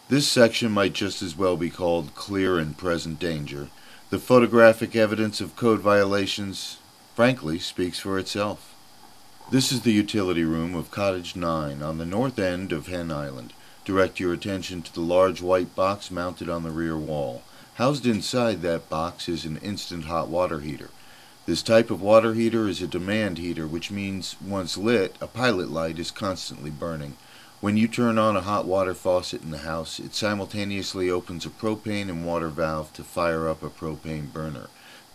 This section might just as well be called Clear and Present Danger. The photographic evidence of code violations, frankly, speaks for itself. This is the utility room of Cottage 9 on the north end of Hen Island. Direct your attention to the large white box mounted on the rear wall. Housed inside that box is an instant hot water heater. This type of water heater is a demand heater, which means once lit, a pilot light is constantly burning. When you turn on a hot water faucet in the house, it simultaneously opens a propane and water valve to fire up a propane burner.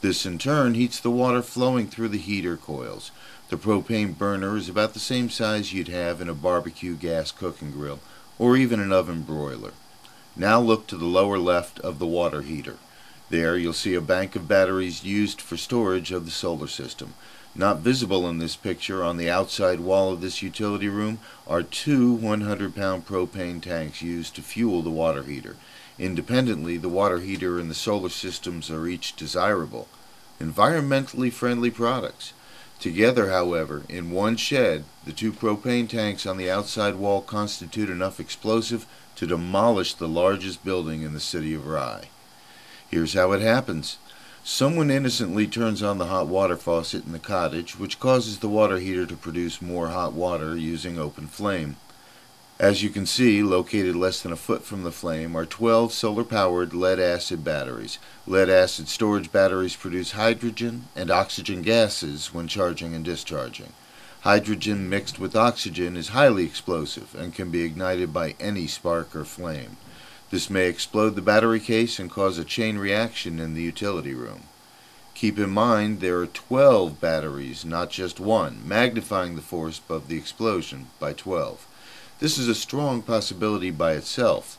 This in turn heats the water flowing through the heater coils. The propane burner is about the same size you'd have in a barbecue gas cooking grill, or even an oven broiler. Now look to the lower left of the water heater. There you'll see a bank of batteries used for storage of the solar system. Not visible in this picture on the outside wall of this utility room are two 100-pound propane tanks used to fuel the water heater. Independently, the water heater and the solar systems are each desirable, environmentally friendly products. Together, however, in one shed, the two propane tanks on the outside wall constitute enough explosive to demolish the largest building in the city of Rye. Here's how it happens. Someone innocently turns on the hot water faucet in the cottage, which causes the water heater to produce more hot water using open flame. As you can see, located less than a foot from the flame are 12 solar-powered lead-acid batteries. Lead-acid storage batteries produce hydrogen and oxygen gases when charging and discharging. Hydrogen mixed with oxygen is highly explosive and can be ignited by any spark or flame. This may explode the battery case and cause a chain reaction in the utility room. Keep in mind there are 12 batteries, not just one, magnifying the force of the explosion by 12. This is a strong possibility by itself,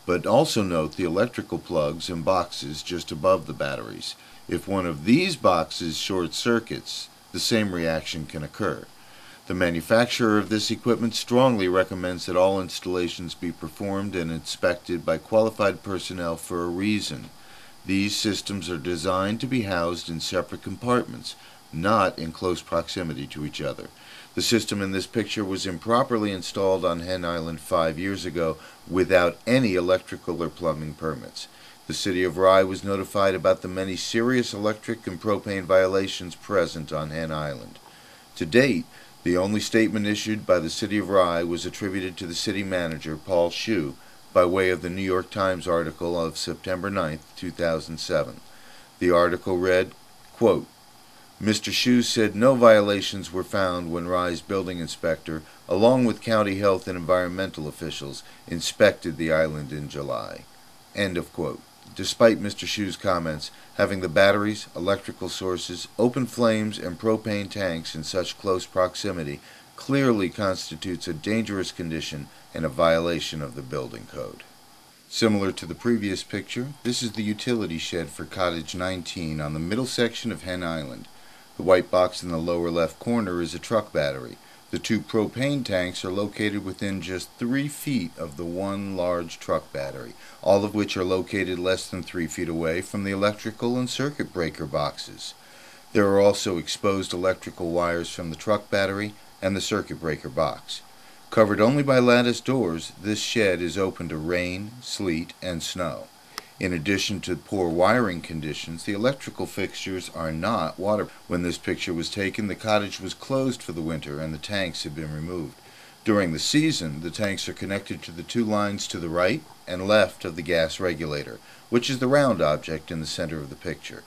but also note the electrical plugs and boxes just above the batteries. If one of these boxes short circuits, the same reaction can occur. The manufacturer of this equipment strongly recommends that all installations be performed and inspected by qualified personnel for a reason. These systems are designed to be housed in separate compartments, not in close proximity to each other. The system in this picture was improperly installed on Hen Island 5 years ago without any electrical or plumbing permits. The City of Rye was notified about the many serious electric and propane violations present on Hen Island. To date, the only statement issued by the City of Rye was attributed to the city manager, Paul Shue, by way of the New York Times article of September 9, 2007. The article read, quote, Mr. Shue said no violations were found when Rye's building inspector, along with county health and environmental officials, inspected the island in July. End of quote. Despite Mr. Shue's comments, having the batteries, electrical sources, open flames, and propane tanks in such close proximity clearly constitutes a dangerous condition and a violation of the building code. Similar to the previous picture, this is the utility shed for Cottage 19 on the middle section of Hen Island. The white box in the lower left corner is a truck battery. The two propane tanks are located within just 3 feet of the one large truck battery, all of which are located less than 3 feet away from the electrical and circuit breaker boxes. There are also exposed electrical wires from the truck battery and the circuit breaker box. Covered only by lattice doors, this shed is open to rain, sleet, and snow. In addition to poor wiring conditions, the electrical fixtures are not waterproof. When this picture was taken, the cottage was closed for the winter and the tanks had been removed. During the season, the tanks are connected to the two lines to the right and left of the gas regulator, which is the round object in the center of the picture.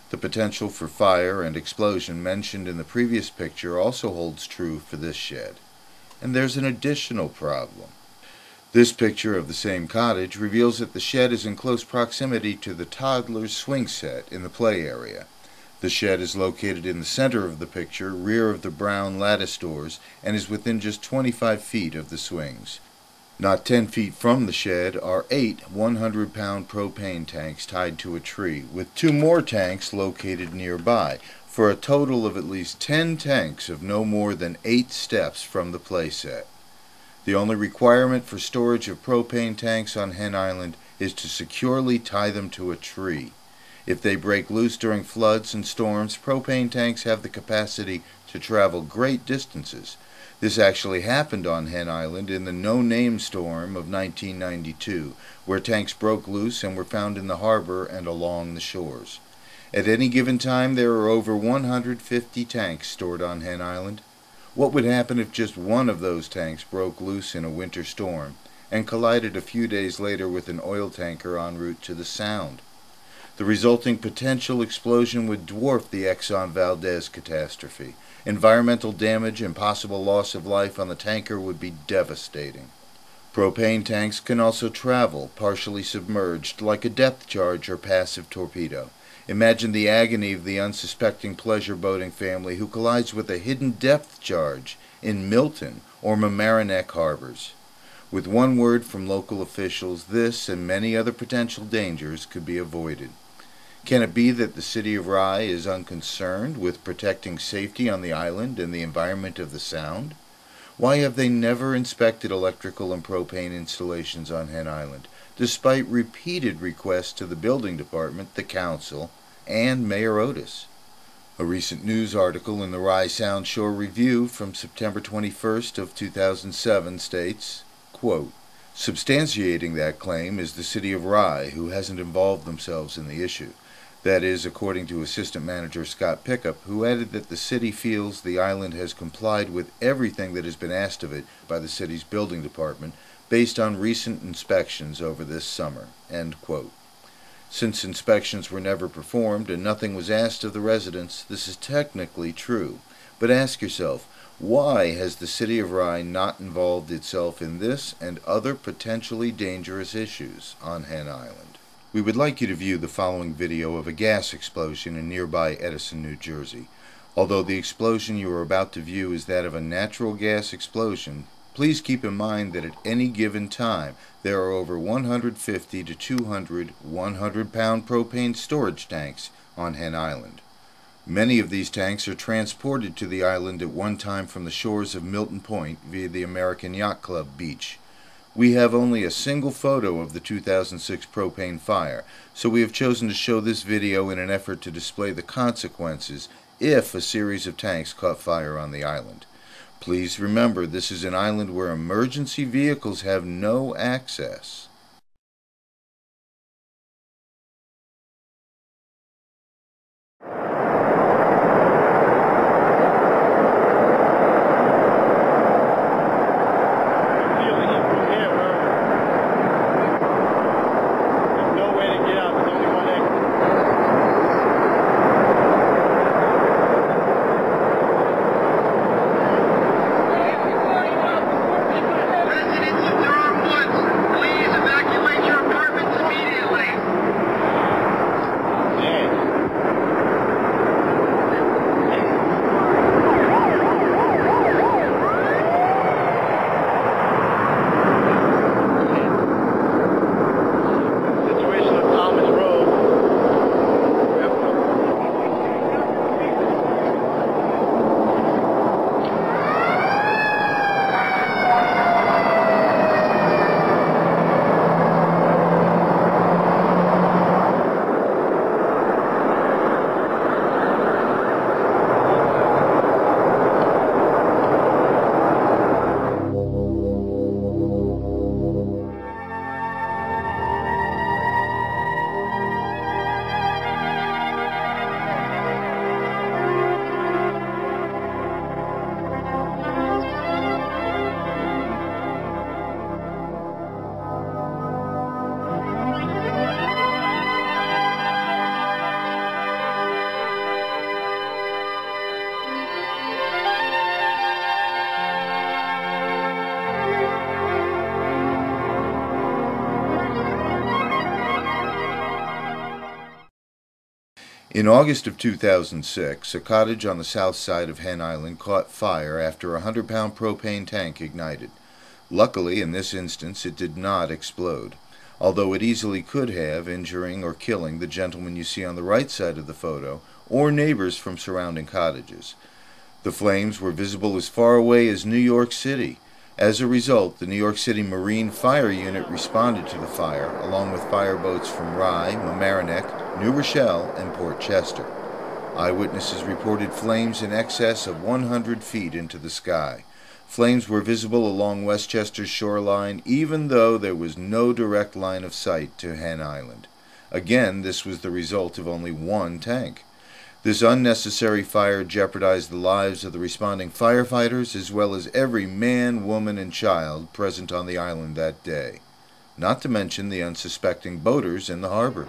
The potential for fire and explosion mentioned in the previous picture also holds true for this shed. And there's an additional problem. This picture of the same cottage reveals that the shed is in close proximity to the toddler's swing set in the play area. The shed is located in the center of the picture, rear of the brown lattice doors, and is within just 25 feet of the swings. Not 10 feet from the shed are 8 100-pound propane tanks tied to a tree, with 2 more tanks located nearby, for a total of at least 10 tanks of no more than 8 steps from the play set. The only requirement for storage of propane tanks on Hen Island is to securely tie them to a tree. If they break loose during floods and storms, propane tanks have the capacity to travel great distances. This actually happened on Hen Island in the no-name storm of 1992, where tanks broke loose and were found in the harbor and along the shores. At any given time, there are over 150 tanks stored on Hen Island. What would happen if just one of those tanks broke loose in a winter storm and collided a few days later with an oil tanker en route to the Sound? The resulting potential explosion would dwarf the Exxon Valdez catastrophe. Environmental damage and possible loss of life on the tanker would be devastating. Propane tanks can also travel, partially submerged, like a depth charge or passive torpedo. Imagine the agony of the unsuspecting pleasure boating family who collides with a hidden depth charge in Milton or Mamaroneck harbors. With one word from local officials, this and many other potential dangers could be avoided. Can it be that the city of Rye is unconcerned with protecting safety on the island and the environment of the Sound? Why have they never inspected electrical and propane installations on Hen Island, despite repeated requests to the building department, the council, and Mayor Otis? A recent news article in the Rye Sound Shore Review from September 21st of 2007 states, quote, "Substantiating that claim is the city of Rye, who hasn't involved themselves in the issue." That is, according to Assistant Manager Scott Pickup, who added that the city feels the island has complied with everything that has been asked of it by the city's building department based on recent inspections over this summer. End quote. Since inspections were never performed and nothing was asked of the residents, this is technically true. But ask yourself, why has the city of Rye not involved itself in this and other potentially dangerous issues on Hen Island? We would like you to view the following video of a gas explosion in nearby Edison, New Jersey. Although the explosion you are about to view is that of a natural gas explosion, please keep in mind that at any given time there are over 150 to 200 100-pound propane storage tanks on Hen Island. Many of these tanks are transported to the island at one time from the shores of Milton Point via the American Yacht Club beach. We have only a single photo of the 2006 propane fire, so we have chosen to show this video in an effort to display the consequences if a series of tanks caught fire on the island. Please remember, this is an island where emergency vehicles have no access. In August of 2006, a cottage on the south side of Hen Island caught fire after a 100-pound propane tank ignited. Luckily, in this instance, it did not explode, although it easily could have, injuring or killing the gentleman you see on the right side of the photo, or neighbors from surrounding cottages. The flames were visible as far away as New York City. As a result, the New York City Marine Fire Unit responded to the fire, along with fireboats from Rye, Mamaroneck, New Rochelle, and Port Chester. Eyewitnesses reported flames in excess of 100 feet into the sky. Flames were visible along Westchester's shoreline, even though there was no direct line of sight to Hen Island. Again, this was the result of only one tank. This unnecessary fire jeopardized the lives of the responding firefighters as well as every man, woman, and child present on the island that day, not to mention the unsuspecting boaters in the harbor.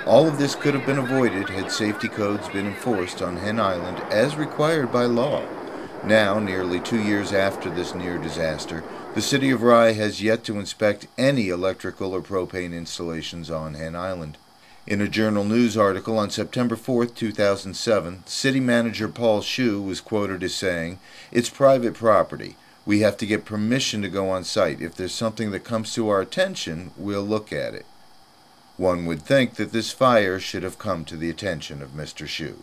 All of this could have been avoided had safety codes been enforced on Hen Island as required by law. Now, nearly 2 years after this near disaster, the City of Rye has yet to inspect any electrical or propane installations on Hen Island. In a Journal News article on September 4, 2007, City Manager Paul Shue was quoted as saying, "It's private property. We have to get permission to go on site. If there's something that comes to our attention, we'll look at it." One would think that this fire should have come to the attention of Mr. Shue.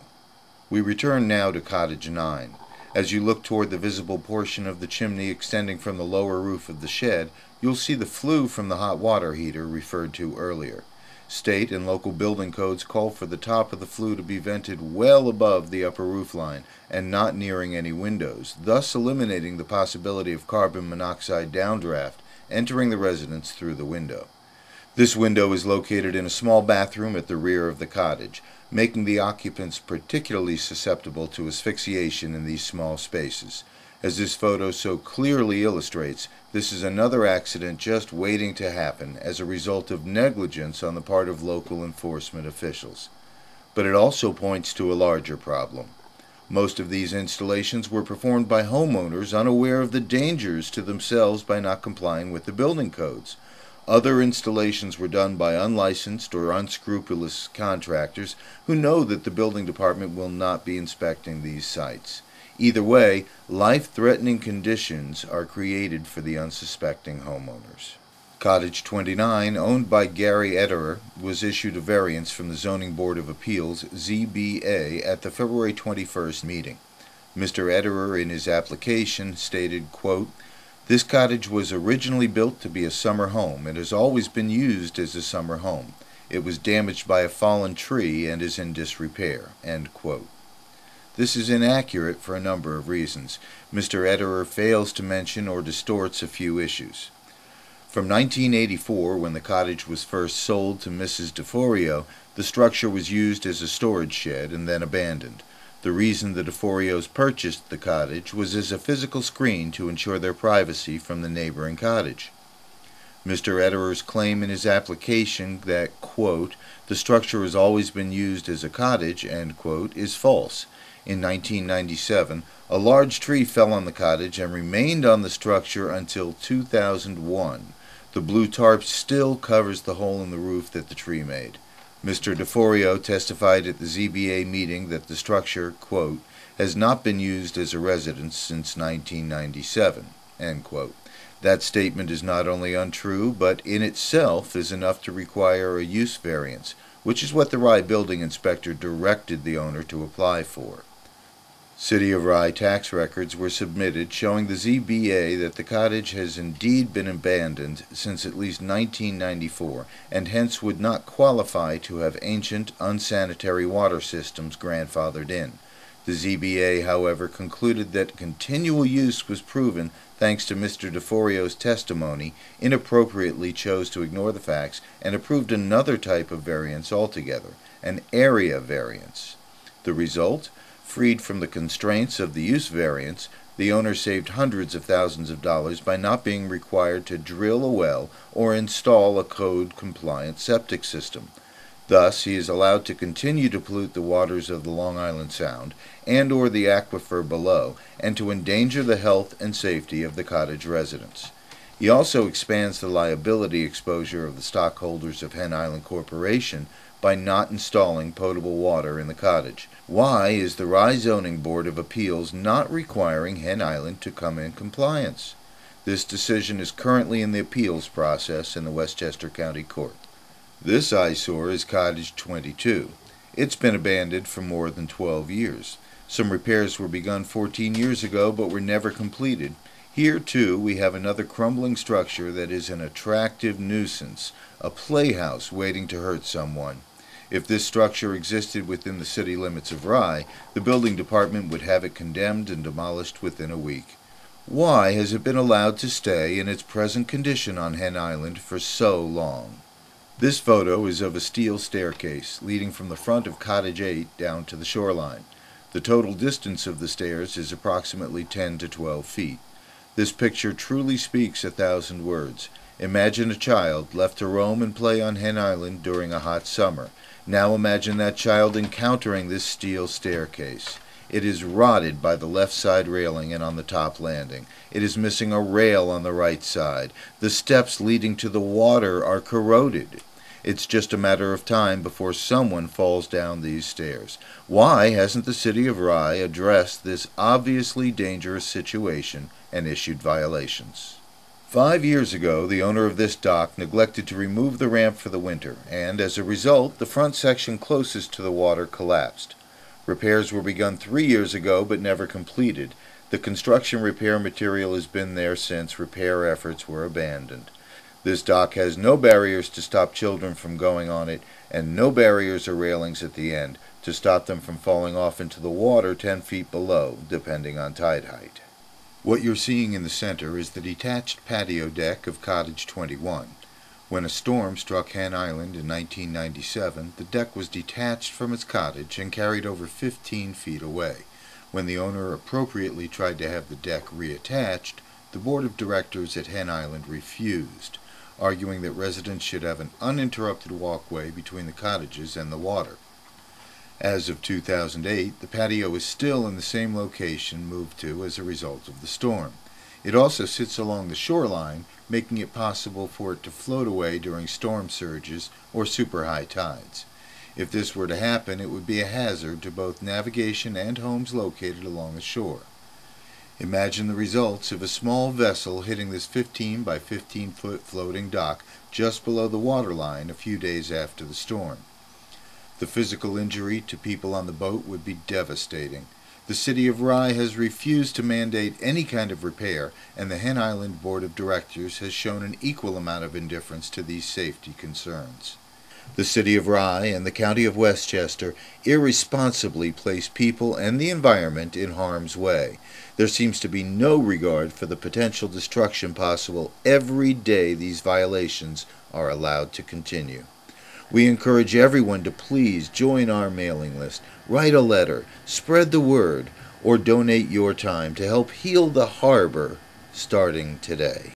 We return now to Cottage 9. As you look toward the visible portion of the chimney extending from the lower roof of the shed, you'll see the flue from the hot water heater referred to earlier. State and local building codes call for the top of the flue to be vented well above the upper roof line and not nearing any windows, thus eliminating the possibility of carbon monoxide downdraft entering the residence through the window. This window is located in a small bathroom at the rear of the cottage, making the occupants particularly susceptible to asphyxiation in these small spaces. As this photo so clearly illustrates, this is another accident just waiting to happen as a result of negligence on the part of local enforcement officials. But it also points to a larger problem. Most of these installations were performed by homeowners unaware of the dangers to themselves by not complying with the building codes. Other installations were done by unlicensed or unscrupulous contractors who know that the building department will not be inspecting these sites. Either way, life-threatening conditions are created for the unsuspecting homeowners. Cottage 29, owned by Gary Ederer, was issued a variance from the Zoning Board of Appeals, ZBA, at the February 21st meeting. Mr. Ederer, in his application, stated, quote, "This cottage was originally built to be a summer home and has always been used as a summer home. It was damaged by a fallen tree and is in disrepair." End quote. This is inaccurate for a number of reasons. Mr. Ederer fails to mention or distorts a few issues. From 1984, when the cottage was first sold to Mrs. DeForio, the structure was used as a storage shed and then abandoned. The reason the DeForios purchased the cottage was as a physical screen to ensure their privacy from the neighboring cottage. Mr. Ederer's claim in his application that, quote, "the structure has always been used as a cottage," end quote, is false. In 1997, a large tree fell on the cottage and remained on the structure until 2001. The blue tarp still covers the hole in the roof that the tree made. Mr. DeForio testified at the ZBA meeting that the structure, quote, "has not been used as a residence since 1997, end quote. That statement is not only untrue, but in itself is enough to require a use variance, which is what the Rye building inspector directed the owner to apply for. City of Rye tax records were submitted showing the ZBA that the cottage has indeed been abandoned since at least 1994 and hence would not qualify to have ancient, unsanitary water systems grandfathered in. The ZBA, however, concluded that continual use was proven thanks to Mr. DeForio's testimony, inappropriately chose to ignore the facts, and approved another type of variance altogether, an area variance. The result? Freed from the constraints of the use variance, the owner saved hundreds of thousands of dollars by not being required to drill a well or install a code-compliant septic system. Thus, he is allowed to continue to pollute the waters of the Long Island Sound and or the aquifer below, and to endanger the health and safety of the cottage residents. He also expands the liability exposure of the stockholders of Hen Island Corporation by not installing potable water in the cottage. Why is the Rye Zoning Board of Appeals not requiring Hen Island to come in compliance? This decision is currently in the appeals process in the Westchester County Court. This eyesore is Cottage 22. It's been abandoned for more than 12 years. Some repairs were begun 14 years ago but were never completed. Here, too, we have another crumbling structure that is an attractive nuisance, a playhouse waiting to hurt someone. If this structure existed within the city limits of Rye, the building department would have it condemned and demolished within a week. Why has it been allowed to stay in its present condition on Hen Island for so long? This photo is of a steel staircase leading from the front of Cottage 8 down to the shoreline. The total distance of the stairs is approximately 10 to 12 feet. This picture truly speaks 1,000 words. Imagine a child left to roam and play on Hen Island during a hot summer. Now imagine that child encountering this steel staircase. It is rotted by the left side railing and on the top landing. It is missing a rail on the right side. The steps leading to the water are corroded. It's just a matter of time before someone falls down these stairs. Why hasn't the city of Rye addressed this obviously dangerous situation and issued violations? 5 years ago, the owner of this dock neglected to remove the ramp for the winter, and as a result, the front section closest to the water collapsed. Repairs were begun 3 years ago but never completed. The construction repair material has been there since repair efforts were abandoned. This dock has no barriers to stop children from going on it, and no barriers or railings at the end to stop them from falling off into the water 10 feet below, depending on tide height. What you're seeing in the center is the detached patio deck of Cottage 21. When a storm struck Hen Island in 1997, the deck was detached from its cottage and carried over 15 feet away. When the owner appropriately tried to have the deck reattached, the board of directors at Hen Island refused, arguing that residents should have an uninterrupted walkway between the cottages and the water. As of 2008, the patio is still in the same location moved to as a result of the storm. It also sits along the shoreline, making it possible for it to float away during storm surges or super high tides. If this were to happen, it would be a hazard to both navigation and homes located along the shore. Imagine the results of a small vessel hitting this 15 by 15 foot floating dock just below the waterline a few days after the storm. The physical injury to people on the boat would be devastating. The city of Rye has refused to mandate any kind of repair, and the Hen Island Board of Directors has shown an equal amount of indifference to these safety concerns. The city of Rye and the county of Westchester irresponsibly place people and the environment in harm's way. There seems to be no regard for the potential destruction possible every day these violations are allowed to continue. We encourage everyone to please join our mailing list, write a letter, spread the word, or donate your time to help heal the harbor starting today.